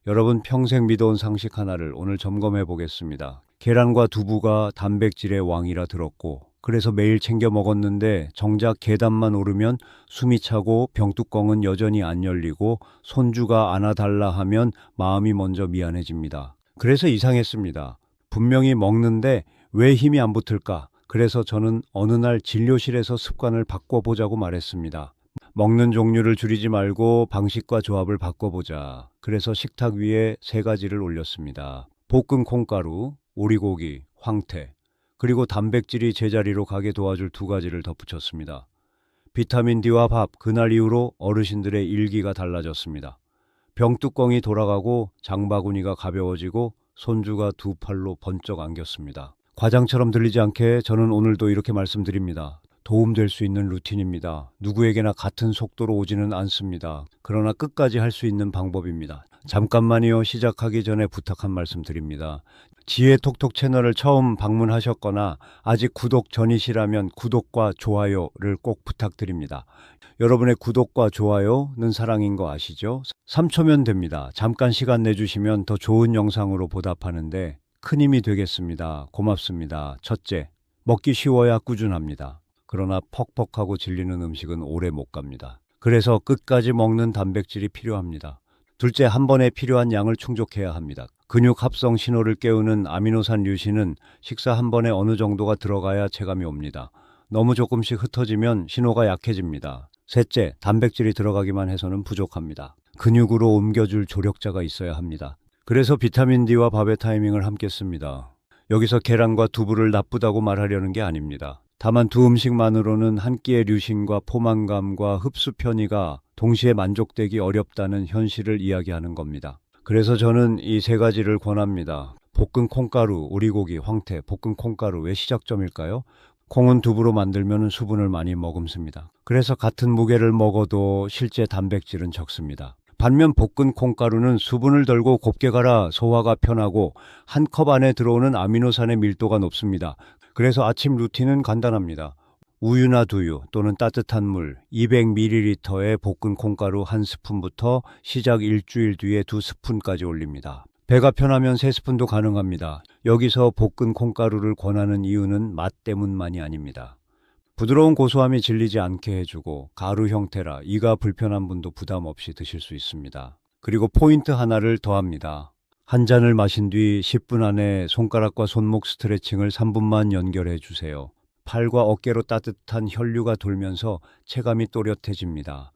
여러분 평생 믿어온 상식 하나를 오늘 점검해 보겠습니다. 계란과 두부가 단백질의 왕이라 들었고 그래서 매일 챙겨 먹었는데 정작 계단만 오르면 숨이 차고 병뚜껑은 여전히 안 열리고 손주가 안아달라 하면 마음이 먼저 미안해집니다. 그래서 이상했습니다. 분명히 먹는데 왜 힘이 안 붙을까? 그래서 저는 어느 날 진료실에서 습관을 바꿔보자고 말했습니다. 먹는 종류를 줄이지 말고 방식과 조합을 바꿔보자. 그래서 식탁 위에 3가지를 올렸습니다. 볶은 콩가루, 오리고기, 황태, 그리고 단백질이 제자리로 가게 도와줄 2가지를 덧붙였습니다. 비타민 D와 밥, 그날 이후로 어르신들의 일기가 달라졌습니다. 병뚜껑이 돌아가고 장바구니가 가벼워지고 손주가 2팔로 번쩍 안겼습니다. 과장처럼 들리지 않게 저는 오늘도 이렇게 말씀드립니다. 도움될 수 있는 루틴입니다. 누구에게나 같은 속도로 오지는 않습니다. 그러나 끝까지 할 수 있는 방법입니다. 잠깐만요. 시작하기 전에 부탁 한 말씀 드립니다. 지혜톡톡 채널을 처음 방문하셨거나 아직 구독 전이시라면 구독과 좋아요를 꼭 부탁드립니다. 여러분의 구독과 좋아요는 사랑인 거 아시죠? 3초면 됩니다. 잠깐 시간 내주시면 더 좋은 영상으로 보답하는데 큰 힘이 되겠습니다. 고맙습니다. 첫째, 먹기 쉬워야 꾸준합니다. 그러나 퍽퍽하고 질리는 음식은 오래 못 갑니다. 그래서 끝까지 먹는 단백질이 필요합니다. 둘째, 한 번에 필요한 양을 충족해야 합니다. 근육 합성 신호를 깨우는 아미노산 류신은 식사 한 번에 어느 정도가 들어가야 체감이 옵니다. 너무 조금씩 흩어지면 신호가 약해집니다. 셋째, 단백질이 들어가기만 해서는 부족합니다. 근육으로 옮겨줄 조력자가 있어야 합니다. 그래서 비타민 D와 밥의 타이밍을 함께 씁니다. 여기서 계란과 두부를 나쁘다고 말하려는 게 아닙니다. 다만 두 음식만으로는 한 끼의 류신과 포만감과 흡수 편의가 동시에 만족되기 어렵다는 현실을 이야기하는 겁니다. 그래서 저는 이 3가지를 권합니다. 볶은 콩가루, 오리고기, 황태, 볶은 콩가루 왜 시작점일까요? 콩은 두부로 만들면 수분을 많이 머금습니다. 그래서 같은 무게를 먹어도 실제 단백질은 적습니다. 반면 볶은 콩가루는 수분을 덜고 곱게 갈아 소화가 편하고 한 컵 안에 들어오는 아미노산의 밀도가 높습니다. 그래서 아침 루틴은 간단합니다. 우유나 두유 또는 따뜻한 물 200ml에 볶은 콩가루 1스푼부터 시작 일주일 뒤에 2스푼까지 올립니다. 배가 편하면 3스푼도 가능합니다. 여기서 볶은 콩가루를 권하는 이유는 맛 때문만이 아닙니다. 부드러운 고소함이 질리지 않게 해주고 가루 형태라 이가 불편한 분도 부담 없이 드실 수 있습니다. 그리고 포인트 하나를 더합니다. 한 잔을 마신 뒤 10분 안에 손가락과 손목 스트레칭을 3분만 연결해 주세요. 팔과 어깨로 따뜻한 혈류가 돌면서 체감이 또렷해집니다.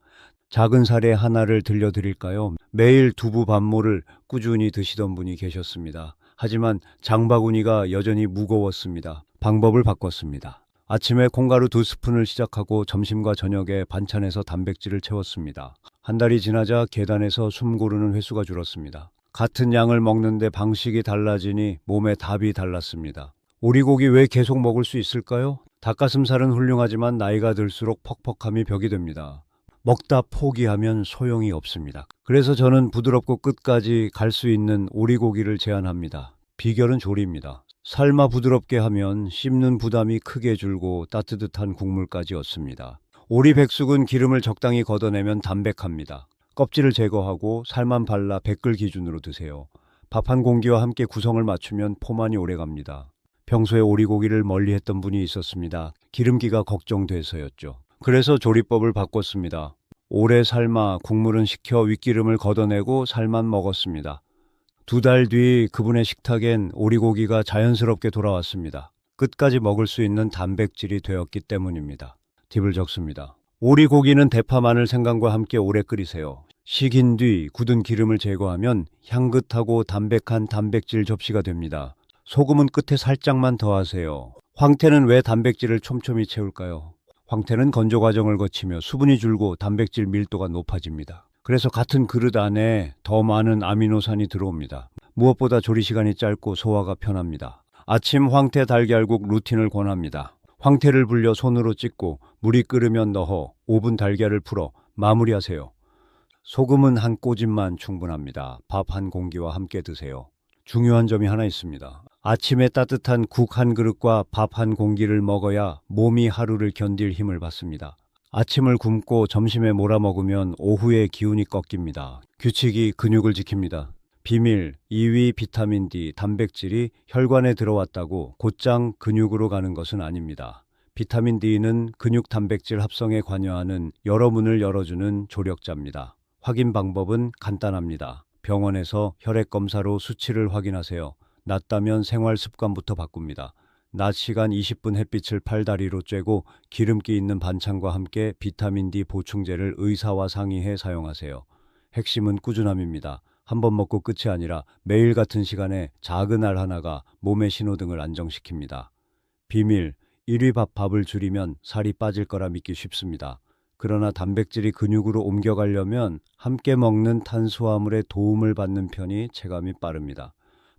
작은 사례 하나를 들려드릴까요? 매일 두부 반모를 꾸준히 드시던 분이 계셨습니다. 하지만 장바구니가 여전히 무거웠습니다. 방법을 바꿨습니다. 아침에 콩가루 2스푼을 시작하고 점심과 저녁에 반찬에서 단백질을 채웠습니다. 한 달이 지나자 계단에서 숨 고르는 횟수가 줄었습니다. 같은 양을 먹는데 방식이 달라지니 몸의 답이 달랐습니다. 오리고기 왜 계속 먹을 수 있을까요? 닭가슴살은 훌륭하지만 나이가 들수록 퍽퍽함이 벽이 됩니다. 먹다 포기하면 소용이 없습니다. 그래서 저는 부드럽고 끝까지 갈 수 있는 오리고기를 제안합니다. 비결은 조리입니다. 삶아 부드럽게 하면 씹는 부담이 크게 줄고 따뜻한 국물까지 얻습니다. 오리 백숙은 기름을 적당히 걷어내면 담백합니다. 껍질을 제거하고 살만 발라 백글 기준으로 드세요. 밥 한 공기와 함께 구성을 맞추면 포만이 오래갑니다. 평소에 오리고기를 멀리했던 분이 있었습니다. 기름기가 걱정돼서였죠. 그래서 조리법을 바꿨습니다. 오래 삶아 국물은 식혀 윗기름을 걷어내고 살만 먹었습니다. 2달 뒤 그분의 식탁엔 오리고기가 자연스럽게 돌아왔습니다. 끝까지 먹을 수 있는 단백질이 되었기 때문입니다. 팁을 적습니다. 오리고기는 대파, 마늘, 생강과 함께 오래 끓이세요. 식힌 뒤 굳은 기름을 제거하면 향긋하고 담백한 단백질 접시가 됩니다. 소금은 끝에 살짝만 더하세요. 황태는 왜 단백질을 촘촘히 채울까요? 황태는 건조 과정을 거치며 수분이 줄고 단백질 밀도가 높아집니다. 그래서 같은 그릇 안에 더 많은 아미노산이 들어옵니다. 무엇보다 조리 시간이 짧고 소화가 편합니다. 아침 황태 달걀국 루틴을 권합니다. 황태를 불려 손으로 찢고 물이 끓으면 넣어 5분 달걀을 풀어 마무리하세요. 소금은 한 꼬집만 충분합니다. 밥 한 공기와 함께 드세요. 중요한 점이 하나 있습니다. 아침에 따뜻한 국 한 그릇과 밥 한 공기를 먹어야 몸이 하루를 견딜 힘을 받습니다. 아침을 굶고 점심에 몰아 먹으면 오후에 기운이 꺾입니다. 규칙이 근육을 지킵니다. 비밀 2위 비타민 D, 단백질이 혈관에 들어왔다고 곧장 근육으로 가는 것은 아닙니다. 비타민 D는 근육 단백질 합성에 관여하는 여러 문을 열어주는 조력자입니다. 확인 방법은 간단합니다. 병원에서 혈액 검사로 수치를 확인하세요. 낮다면 생활 습관부터 바꿉니다. 낮 시간 20분 햇빛을 팔다리로 쬐고 기름기 있는 반찬과 함께 비타민 D 보충제를 의사와 상의해 사용하세요. 핵심은 꾸준함입니다. 한 번 먹고 끝이 아니라 매일 같은 시간에 작은 알 하나가 몸의 신호등을 안정시킵니다. 비밀 1위 밥을 줄이면 살이 빠질 거라 믿기 쉽습니다. 그러나 단백질이 근육으로 옮겨가려면 함께 먹는 탄수화물의 도움을 받는 편이 체감이 빠릅니다.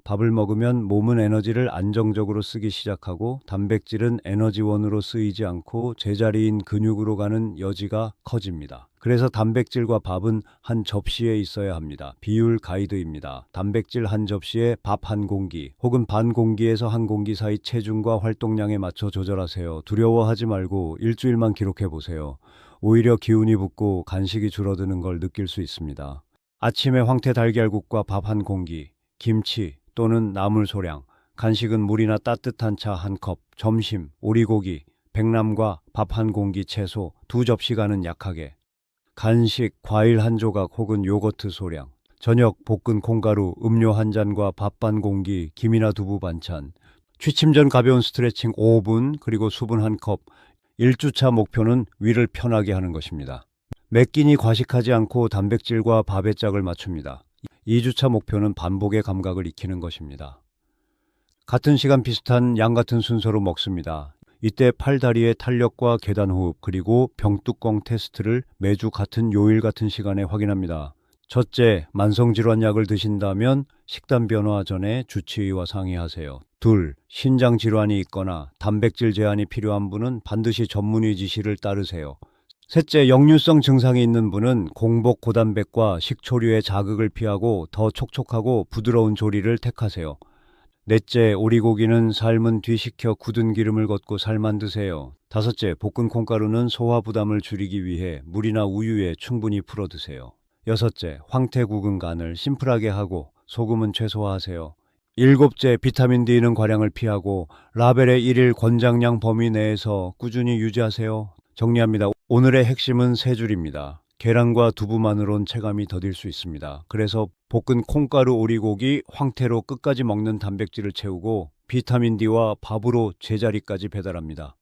밥을 먹으면 몸은 에너지를 안정적으로 쓰기 시작하고 단백질은 에너지원으로 쓰이지 않고 제자리인 근육으로 가는 여지가 커집니다. 그래서 단백질과 밥은 한 접시에 있어야 합니다. 비율 가이드입니다. 단백질 한 접시에 밥 한 공기 혹은 반 공기에서 한 공기 사이 체중과 활동량에 맞춰 조절하세요. 두려워하지 말고 일주일만 기록해 보세요. 오히려 기운이 붙고 간식이 줄어드는 걸 느낄 수 있습니다. 아침에 황태 달걀국과 밥 한 공기, 김치 또는 나물 소량, 간식은 물이나 따뜻한 차 한 컵, 점심 오리고기, 백남과 밥 한 공기 채소 2접시가는 약하게, 간식 과일 한 조각 혹은 요거트 소량, 저녁 볶은 콩가루 음료 한 잔과 밥 반 공기, 김이나 두부 반찬, 취침 전 가벼운 스트레칭 5분 그리고 수분 한 컵. 1주차 목표는 위를 편하게 하는 것입니다. 매 끼니 과식하지 않고 단백질과 밥의 짝을 맞춥니다. 2주차 목표는 반복의 감각을 익히는 것입니다. 같은 시간 비슷한 양 같은 순서로 먹습니다. 이때 팔다리의 탄력과 계단 호흡 그리고 병뚜껑 테스트를 매주 같은 요일 같은 시간에 확인합니다. 첫째, 만성질환약을 드신다면 식단 변화 전에 주치의와 상의하세요. 둘, 신장질환이 있거나 단백질 제한이 필요한 분은 반드시 전문의 지시를 따르세요. 셋째, 역류성 증상이 있는 분은 공복 고단백과 식초류의 자극을 피하고 더 촉촉하고 부드러운 조리를 택하세요. 넷째, 오리고기는 삶은 뒤 식혀 굳은 기름을 걷고 삶아 드세요. 다섯째, 볶은 콩가루는 소화 부담을 줄이기 위해 물이나 우유에 충분히 풀어 드세요. 여섯째, 황태 국은 간을 심플하게 하고 소금은 최소화하세요. 일곱째, 비타민 D는 과량을 피하고 라벨의 1일 권장량 범위 내에서 꾸준히 유지하세요. 정리합니다. 오늘의 핵심은 세 줄입니다. 계란과 두부만으론 체감이 더딜 수 있습니다. 그래서 볶은 콩가루 오리고기 황태로 끝까지 먹는 단백질을 채우고 비타민 D와 밥으로 제자리까지 배달합니다.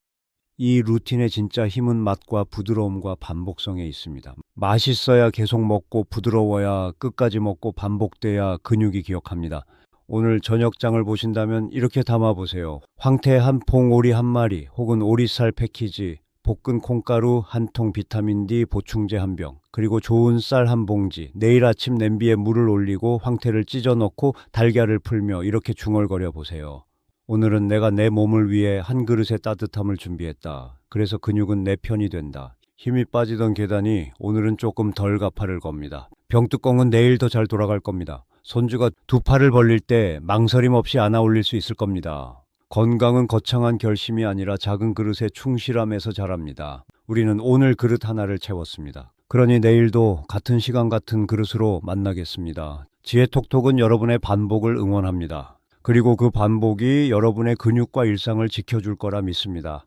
이 루틴의 진짜 힘은 맛과 부드러움과 반복성에 있습니다. 맛있어야 계속 먹고 부드러워야 끝까지 먹고 반복돼야 근육이 기억합니다. 오늘 저녁장을 보신다면 이렇게 담아보세요. 황태 한 퐁, 오리 한 마리 혹은 오리살 패키지, 볶은 콩가루 한 통, 비타민 D 보충제 한 병, 그리고 좋은 쌀 한 봉지. 내일 아침 냄비에 물을 올리고 황태를 찢어 넣고 달걀을 풀며 이렇게 중얼거려 보세요. 오늘은 내가 내 몸을 위해 한 그릇의 따뜻함을 준비했다. 그래서 근육은 내 편이 된다. 힘이 빠지던 계단이 오늘은 조금 덜 가파를 겁니다. 병뚜껑은 내일 더 잘 돌아갈 겁니다. 손주가 두 팔을 벌릴 때 망설임 없이 안아 올릴 수 있을 겁니다. 건강은 거창한 결심이 아니라 작은 그릇의 충실함에서 자랍니다. 우리는 오늘 그릇 하나를 채웠습니다. 그러니 내일도 같은 시간 같은 그릇으로 만나겠습니다. 지혜톡톡은 여러분의 반복을 응원합니다. 그리고 그 반복이 여러분의 근육과 일상을 지켜줄 거라 믿습니다.